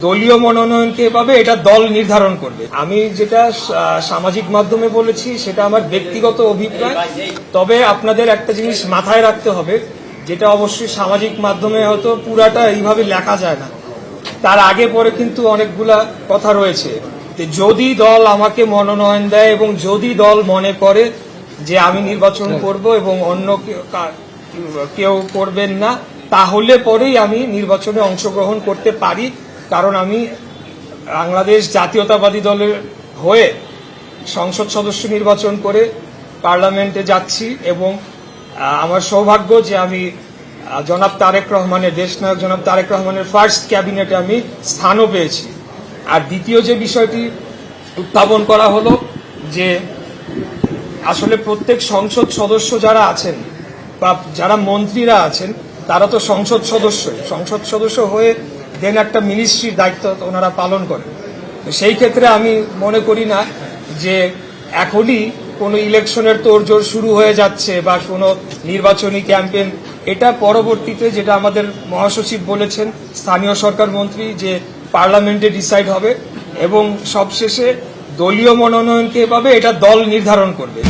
দলীয় মনোনয়নকে পাবে এটা দল নির্ধারণ করবে। আমি যেটা সামাজিক মাধ্যমে বলেছি সেটা আমার ব্যক্তিগত অভিপ্রায়। তবে আপনাদের একটা জিনিস মাথায় রাখতে হবে, যেটা অবশ্যই সামাজিক মাধ্যমে হয়তো পুরাটা এইভাবে লেখা যায় না, তার আগে পরে কিন্তু অনেকগুলা কথা রয়েছে। যদি দল আমাকে মনোনয়ন দেয় এবং যদি দল মনে করে যে আমি নির্বাচন করব এবং অন্য কেউ করবেন না, তাহলে পরেই আমি নির্বাচনে অংশগ্রহণ করতে পারি। কারণ আমি বাংলাদেশ জাতীয়তাবাদী দলের হয়ে সংসদ সদস্য নির্বাচন করে পার্লামেন্টে যাচ্ছি এবং আমার সৌভাগ্য যে আমি জনাব তারেক রহমানের, দেশনায়ক জনাব তারেক রহমানের ফার্স্ট ক্যাবিনেটে আমি স্থানও পেয়েছি। আর দ্বিতীয় যে বিষয়টি উত্থাপন করা হলো, যে আসলে প্রত্যেক সংসদ সদস্য যারা আছেন বা যারা মন্ত্রীরা আছেন তারা তো সংসদ সদস্য হয়ে দেন একটা মিনিস্ট্রির দায়িত্ব ওনারা পালন করেন। সেই ক্ষেত্রে আমি মনে করি না যে এখনই কোনো ইলেকশনের তোড়জোড় শুরু হয়ে যাচ্ছে বা কোনো নির্বাচনী ক্যাম্পেইন। এটা পরবর্তীতে, যেটা আমাদের মহাসচিব বলেছেন, স্থানীয় সরকার মন্ত্রী, যে পার্লামেন্টে ডিসাইড হবে এবং সবশেষে দলীয় মনোনয়ন কে পাবে এটা দল নির্ধারণ করবে।